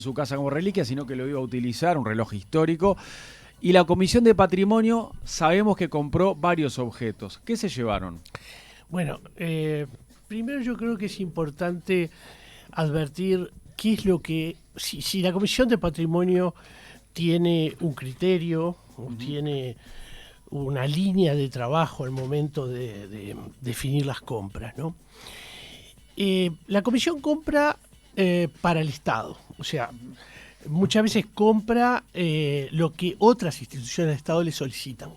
su casa como reliquia, sino que lo iba a utilizar, un reloj histórico. Y la Comisión de Patrimonio sabemos que compró varios objetos. ¿Qué se llevaron? Bueno, primero yo creo que es importante advertir qué es lo que... Si la Comisión de Patrimonio tiene un criterio, o tiene una línea de trabajo al momento de definir las compras, ¿no? La Comisión compra para el Estado, o sea, muchas veces compra lo que otras instituciones de Estado le solicitan.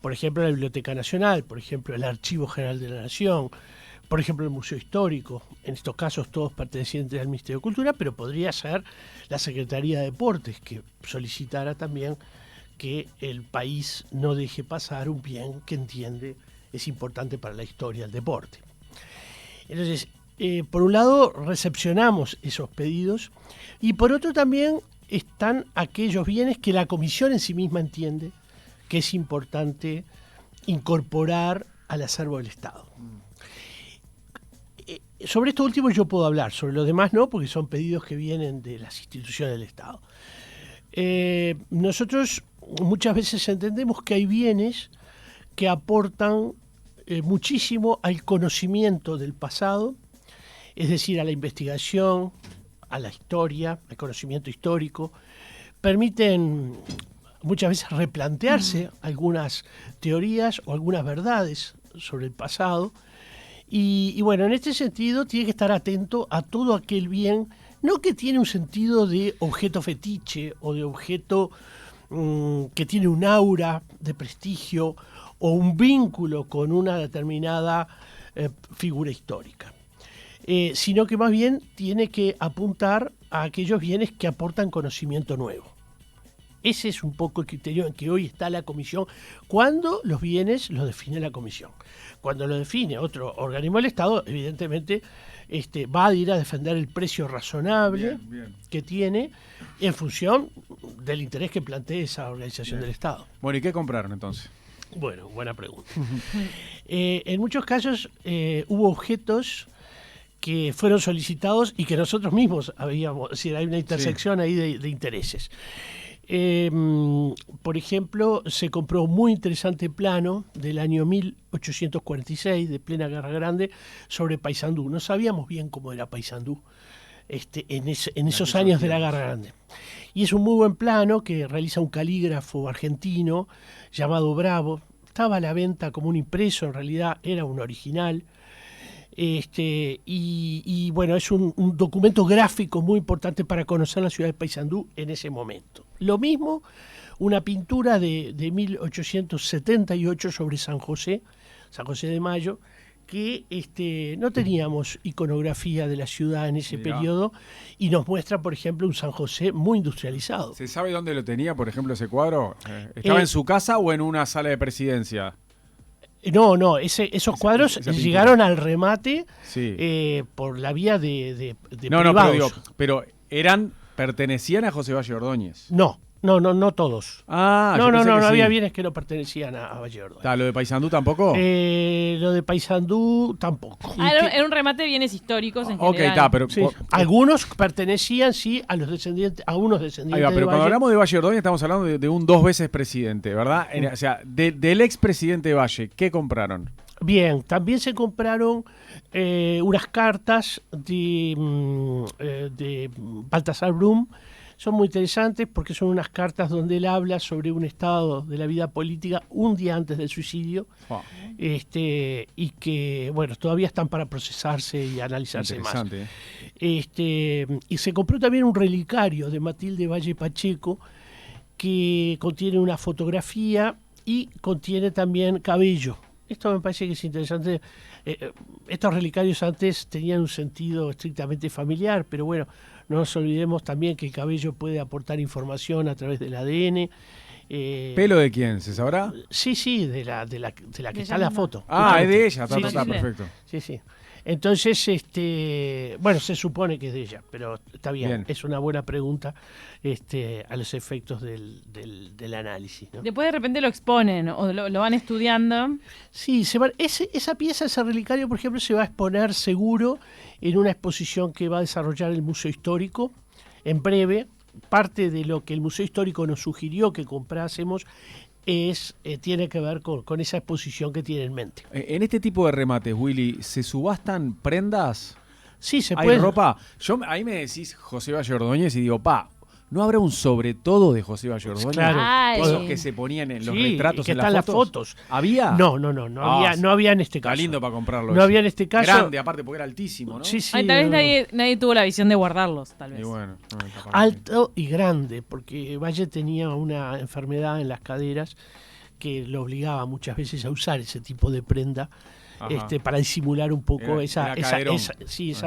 Por ejemplo, la Biblioteca Nacional, por ejemplo, el Archivo General de la Nación, por ejemplo, el Museo Histórico, en estos casos todos pertenecientes al Ministerio de Cultura, pero podría ser la Secretaría de Deportes, que solicitara también que el país no deje pasar un bien que entiende es importante para la historia del deporte. Entonces, por un lado, recepcionamos esos pedidos y por otro también están aquellos bienes que la Comisión en sí misma entiende que es importante incorporar al acervo del Estado. Sobre esto último yo puedo hablar, sobre lo demás no, porque son pedidos que vienen de las instituciones del Estado. Nosotros muchas veces entendemos que hay bienes que aportan muchísimo al conocimiento del pasado, es decir, a la investigación, a la historia, al conocimiento histórico, permiten muchas veces replantearse algunas teorías o algunas verdades sobre el pasado. Y bueno, en este sentido tiene que estar atento a todo aquel bien, no que tiene un sentido de objeto fetiche o de objeto que tiene un aura de prestigio o un vínculo con una determinada figura histórica, sino que más bien tiene que apuntar a aquellos bienes que aportan conocimiento nuevo. Ese es un poco el criterio en que hoy está la Comisión, cuando los bienes los define la Comisión. Cuando lo define otro organismo del Estado, evidentemente va a ir a defender el precio razonable que tiene en función del interés que plantee esa organización del Estado. Bueno, ¿y qué compraron entonces? Bueno, buena pregunta. En muchos casos hubo objetos que fueron solicitados y que nosotros mismos habíamos, es decir, hay una intersección ahí de intereses. Por ejemplo, se compró un muy interesante plano del año 1846, de plena Guerra Grande, sobre Paysandú. No sabíamos bien cómo era Paysandú en esos años de la Guerra Grande. Y es un muy buen plano que realiza un calígrafo argentino llamado Bravo. Estaba a la venta como un impreso, en realidad era un original. Y bueno, es un documento gráfico muy importante para conocer la ciudad de Paysandú en ese momento. Lo mismo, una pintura de 1878 sobre San José de Mayo, que no teníamos iconografía de la ciudad en ese periodo y nos muestra, por ejemplo, un San José muy industrializado. ¿Se sabe dónde lo tenía, por ejemplo, ese cuadro? ¿Estaba en su casa o en una sala de presidencia? No, esos cuadros llegaron al remate por la vía de privados. Pero pertenecían a José Valle Ordóñez. No todos. Ah, no había bienes que no pertenecían a Valle Ordóñez. ¿Lo de Paysandú tampoco? Lo de Paysandú tampoco. Era un remate de bienes históricos en general. Ok, pero... Sí. Algunos pertenecían, sí, a los descendientes, a unos descendientes pero de cuando Valle. hablamos de Valle Ordóñez estamos hablando de un 2 veces presidente, ¿verdad? O sea, del expresidente Valle, ¿qué compraron? Bien, también se compraron unas cartas de Baltasar Brum. Son muy interesantes porque son unas cartas donde él habla sobre un estado de la vida política un día antes del suicidio, y que, bueno, todavía están para procesarse y analizarse más. Y se compró también un relicario de Matilde Valle Pacheco que contiene una fotografía y contiene también cabello. Esto me parece que es interesante. Estos relicarios antes tenían un sentido estrictamente familiar, pero bueno, no nos olvidemos también que el cabello puede aportar información a través del ADN. ¿Pelo de quién? ¿Se sabrá? Sí, de la que está en la foto. Ah, es de ella, está Sí. perfecto. Sí. Entonces, bueno, se supone que es de ella, pero está bien. Es una buena pregunta a los efectos del análisis, ¿no? Después de repente lo exponen o lo van estudiando. Sí, esa pieza, ese relicario, por ejemplo, se va a exponer seguro en una exposición que va a desarrollar el Museo Histórico en breve. Parte de lo que el Museo Histórico nos sugirió que comprásemos tiene que ver con esa exposición que tiene en mente. En este tipo de remates, Willy, ¿se subastan prendas? Sí, se ¿Hay puede. ropa? Ahí me decís José Valle Ordóñez y digo, ¿no habrá un sobre todo de José Valle Ordóñez? Claro. Ay. Esos que se ponían en los Sí, retratos que en están las las fotos. fotos. ¿Había? No había en este Está caso. lindo para comprarlo. No ese. había en este caso. Grande, aparte, porque era altísimo, ¿no? Sí, sí. Ay, tal vez no. nadie tuvo la visión de guardarlos, tal vez. Y bueno, Alto y grande, porque Valle tenía una enfermedad en las caderas que lo obligaba muchas veces a usar ese tipo de prenda para disimular un poco esa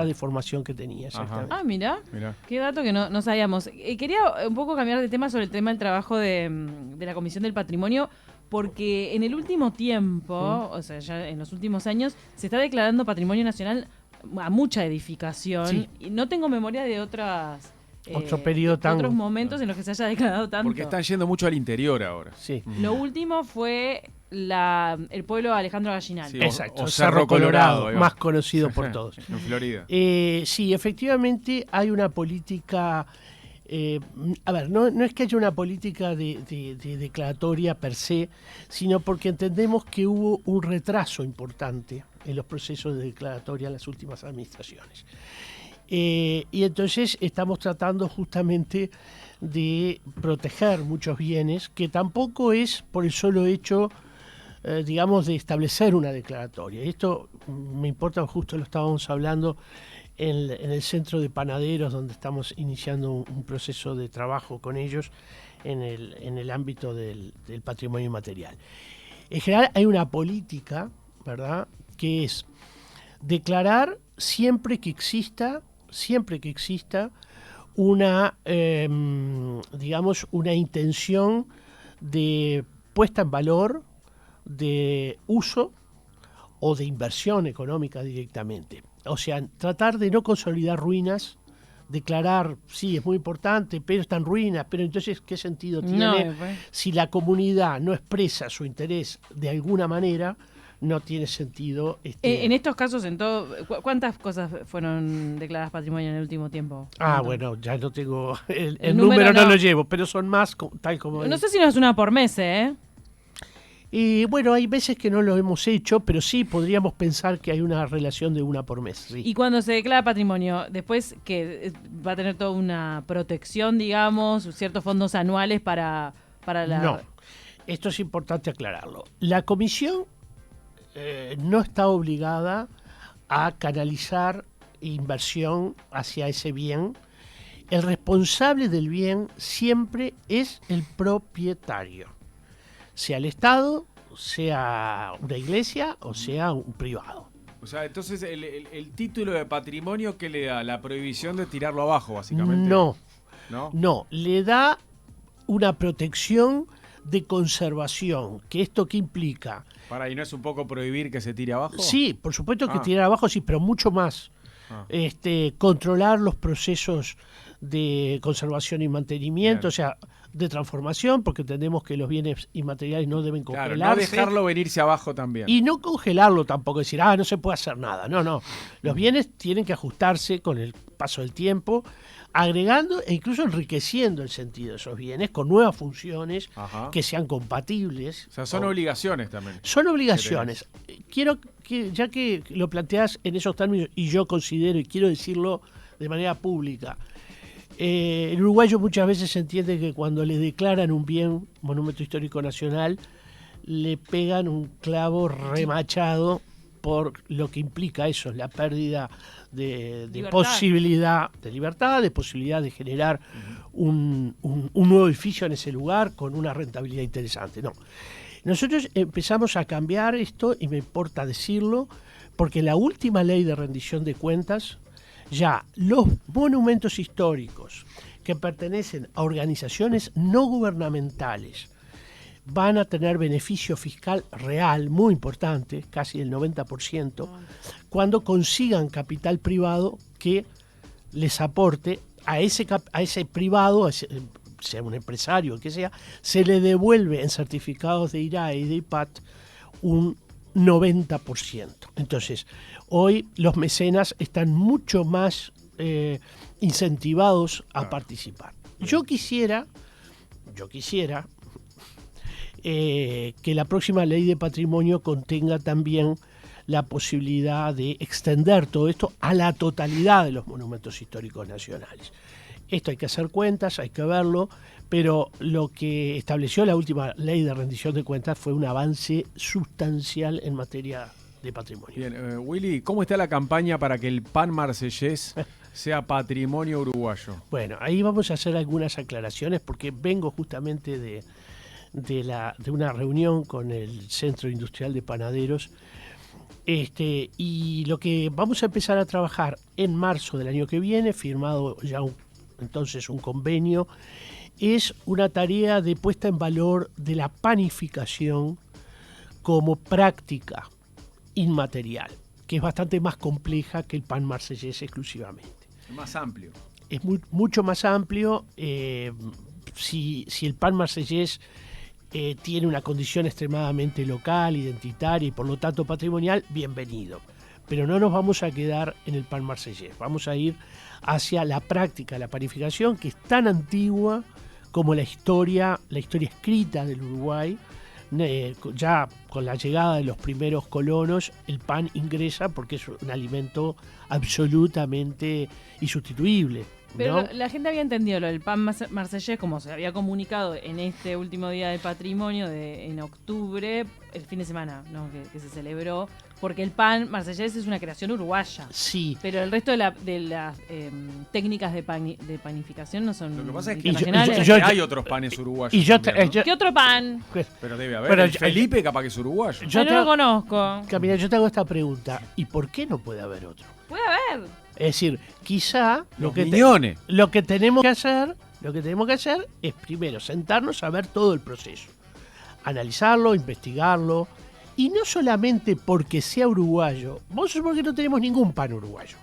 deformación que tenía. Exactamente. Ah, mira. Qué dato que no sabíamos. Quería un poco cambiar de tema sobre el tema del trabajo de la Comisión del Patrimonio, porque en el último tiempo, o sea, ya en los últimos años, se está declarando Patrimonio Nacional a mucha edificación. Sí. Y no tengo memoria de otros momentos en los que se haya declarado tanto. Porque están yendo mucho al interior ahora. Sí. Lo último fue el pueblo Alejandro Gallinal. Sí, Exacto, o Cerro Colorado, ahí va. más conocido por todos. En Florida. Sí, efectivamente hay una política. No es que haya una política de declaratoria per se, sino porque entendemos que hubo un retraso importante en los procesos de declaratoria en las últimas administraciones. Y entonces estamos tratando justamente de proteger muchos bienes, que tampoco es por el solo hecho, de establecer una declaratoria. Y esto me importa, justo lo estábamos hablando en el centro de panaderos, donde estamos iniciando un proceso de trabajo con ellos en el ámbito del patrimonio inmaterial. En general hay una política, ¿verdad?, que es declarar siempre que exista una intención de puesta en valor, de uso o de inversión económica directamente. O sea, tratar de no consolidar ruinas, declarar, sí, es muy importante, pero están ruinas, pero entonces, ¿qué sentido tiene si la comunidad no expresa su interés de alguna manera? No tiene sentido. En estos casos, ¿cuántas cosas fueron declaradas patrimonio en el último tiempo? Bueno, ya no tengo el número no lo llevo, pero son más, tal como... No sé si no es una por mes, Y bueno, hay veces que no lo hemos hecho, pero sí podríamos pensar que hay una relación de una por mes. Sí. Y cuando se declara patrimonio, después que va a tener toda una protección, digamos, ciertos fondos anuales para la... No, esto es importante aclararlo. La comisión no está obligada a canalizar inversión hacia ese bien. El responsable del bien siempre es el propietario, sea el Estado, sea una iglesia o sea un privado. O sea, entonces el título de patrimonio, ¿qué le da? La prohibición de tirarlo abajo, básicamente. No, le da una protección de conservación. ¿Que esto qué implica? ¿Y no es un poco prohibir que se tire abajo? Sí, por supuesto que tirar abajo, sí, pero mucho más. Controlar los procesos de conservación y mantenimiento, bien. O sea, de transformación, porque entendemos que los bienes inmateriales no deben congelarse. Claro, no dejarlo venirse abajo también. Y no congelarlo tampoco, decir, no se puede hacer nada. No. Los bienes tienen que ajustarse con el paso del tiempo, agregando e incluso enriqueciendo el sentido de esos bienes con nuevas funciones que sean compatibles. O sea, son obligaciones también. Son obligaciones. Quiero que, ya que lo planteas en esos términos, y yo considero y quiero decirlo de manera pública, el uruguayo muchas veces se entiende que cuando le declaran un bien monumento histórico nacional, le pegan un clavo remachado por lo que implica eso, la pérdida de posibilidad de libertad, de posibilidad de generar un nuevo edificio en ese lugar con una rentabilidad interesante. No. Nosotros empezamos a cambiar esto, y me importa decirlo, porque la última ley de rendición de cuentas, ya los monumentos históricos que pertenecen a organizaciones no gubernamentales van a tener beneficio fiscal real muy importante, casi el 90%, cuando consigan capital privado que les aporte a ese privado, sea un empresario, que sea, se le devuelve en certificados de IRAE y de IPAT un 90%. Entonces, hoy los mecenas están mucho más incentivados a participar. Yo quisiera que la próxima ley de patrimonio contenga también la posibilidad de extender todo esto a la totalidad de los monumentos históricos nacionales. Esto hay que hacer cuentas, hay que verlo, pero lo que estableció la última ley de rendición de cuentas fue un avance sustancial en materia de patrimonio. Bien, Willy, ¿cómo está la campaña para que el pan marsellés sea patrimonio uruguayo? Bueno, ahí vamos a hacer algunas aclaraciones porque vengo justamente de una reunión con el Centro Industrial de Panaderos. Y lo que vamos a empezar a trabajar en marzo del año que viene, firmado ya entonces un convenio, es una tarea de puesta en valor de la panificación como práctica inmaterial, que es bastante más compleja que el pan marsellés exclusivamente. Más amplio. Es mucho más amplio. Si el pan marsellés tiene una condición extremadamente local, identitaria y por lo tanto patrimonial, bienvenido. Pero no nos vamos a quedar en el pan marsellés, vamos a ir hacia la práctica, la panificación, que es tan antigua como la historia escrita del Uruguay. Ya con la llegada de los primeros colonos, el pan ingresa porque es un alimento absolutamente insustituible. Pero ¿no? la gente había entendido lo del pan marsellés, como se había comunicado en este último día de patrimonio en octubre, el fin de semana, ¿no? que se celebró, porque el pan marsellés es una creación uruguaya. Sí. Pero el resto de las técnicas de panificación no son Lo que pasa es que internacionales. hay otros panes uruguayos. también, ¿no? ¿Qué otro pan? Pero debe haber. Pero El Felipe capaz que es uruguayo. Yo no lo conozco. Camila, yo te hago esta pregunta. ¿Y por qué no puede haber otro? Puede haber. Es decir, quizá Los miñones. lo que tenemos que hacer es primero sentarnos a ver todo el proceso, analizarlo, investigarlo, y no solamente porque sea uruguayo. Vamos a suponer que no tenemos ningún pan uruguayo.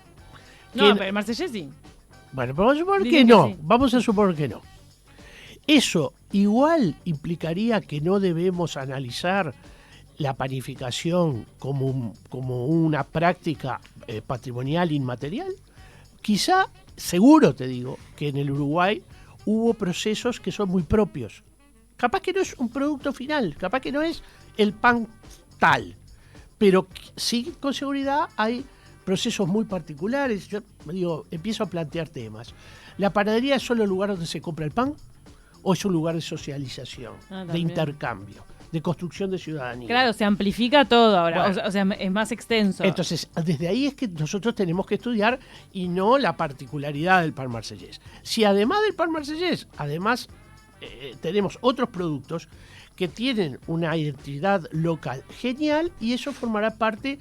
No, pero el marsellés sí. Bueno, pero vamos a suponer Dicen que que no. sí. Vamos a suponer que no. Eso igual implicaría que no debemos analizar la panificación como una práctica patrimonial inmaterial. Quizá, seguro te digo, que en el Uruguay hubo procesos que son muy propios. Capaz que no es un producto final, capaz que no es el pan tal, pero sí con seguridad hay procesos muy particulares. Yo empiezo a plantear temas. ¿La panadería es solo el lugar donde se compra el pan o es un lugar de socialización, de también. intercambio, de construcción de ciudadanía? Claro, se amplifica todo ahora. Bueno. O sea, es más extenso. Entonces, desde ahí es que nosotros tenemos que estudiar y no la particularidad del pan marsellés. Si además del pan marsellés, tenemos otros productos que tienen una identidad local genial, y eso formará parte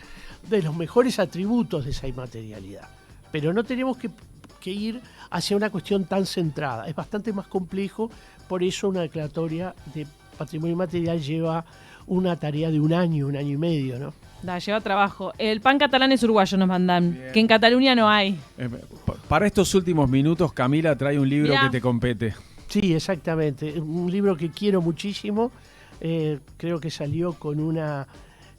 de los mejores atributos de esa inmaterialidad. Pero no tenemos que ir hacia una cuestión tan centrada. Es bastante más complejo, por eso una declaratoria de patrimonio inmaterial lleva una tarea de un año y medio, ¿no? Lleva trabajo. El pan catalán es uruguayo, nos mandan. Bien. Que en Cataluña no hay. Para estos últimos minutos, Camila trae un libro Mirá. que te compete. Sí, exactamente. Un libro que quiero muchísimo. Creo que salió con una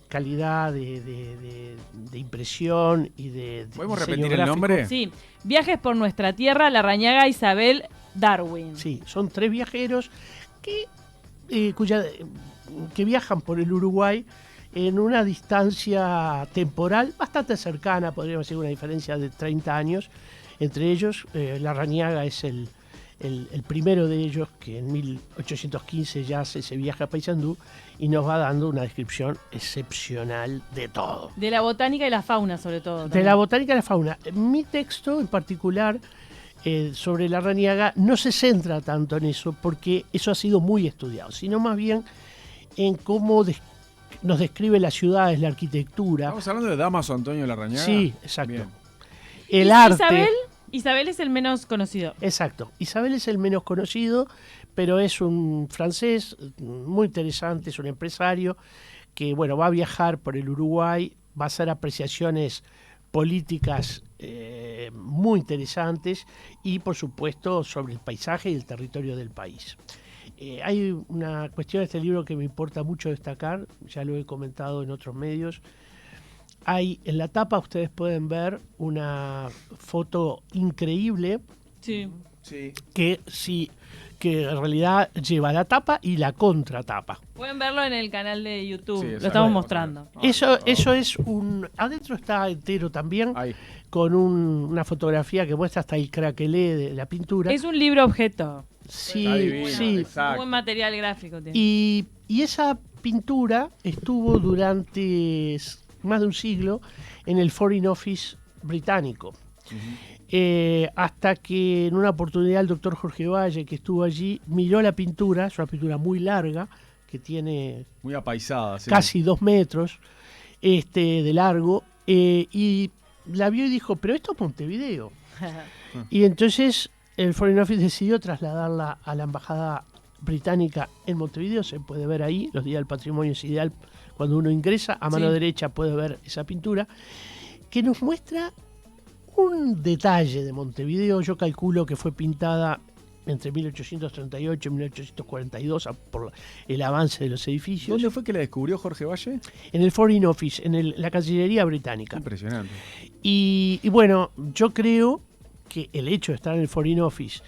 calidad de impresión y de ¿Podemos diseño repetir el gráfico. nombre? Sí. Viajes por nuestra tierra, Larrañaga Isabel Darwin. Sí, son 3 viajeros que viajan por el Uruguay en una distancia temporal bastante cercana, podríamos decir una diferencia de 30 años. Entre ellos, Larrañaga es el primero de ellos, que en 1815 ya hace ese viaje a Paysandú y nos va dando una descripción excepcional de todo. De la botánica y la fauna, sobre todo. De la botánica y la fauna. Mi texto en particular sobre Larrañaga no se centra tanto en eso, porque eso ha sido muy estudiado, sino más bien en cómo nos describe las ciudades, la arquitectura. Estamos hablando de Damaso Antonio Larrañaga. Sí, exacto. Bien. El arte. Isabel es el menos conocido. Exacto. Isabel es el menos conocido, pero es un francés muy interesante, es un empresario que, bueno, va a viajar por el Uruguay, va a hacer apreciaciones políticas muy interesantes y, por supuesto, sobre el paisaje y el territorio del país. Hay una cuestión de este libro que me importa mucho destacar, ya lo he comentado en otros medios. hay en la tapa, ustedes pueden ver una foto increíble Sí. Sí. que en realidad lleva la tapa y la contratapa. Pueden verlo en el canal de YouTube. Sí, Lo exacto. estamos Bueno, mostrando. Eso es un... Adentro está entero también, Ahí. con una fotografía que muestra hasta el craquelé de la pintura. Es un libro objeto. Sí, Está divino, sí. exacto. Un buen material gráfico tiene. Y esa pintura estuvo durante más de un siglo en el Foreign Office británico. Hasta que en una oportunidad el doctor Jorge Valle, que estuvo allí, miró la pintura, es una pintura muy larga, que tiene Muy apaisada. Sí. casi 2 metros de largo, y la vio y dijo, pero esto es Montevideo. Y entonces el Foreign Office decidió trasladarla a la embajada británica en Montevideo. Se puede ver ahí, los días del patrimonio es ideal. Cuando uno ingresa, a mano Sí. derecha puede ver esa pintura, que nos muestra un detalle de Montevideo. Yo calculo que fue pintada entre 1838 y 1842 por el avance de los edificios. ¿Dónde fue que la descubrió Jorge Valle? En el Foreign Office, en la Cancillería Británica. Impresionante. Y bueno, yo creo que el hecho de estar en el Foreign Office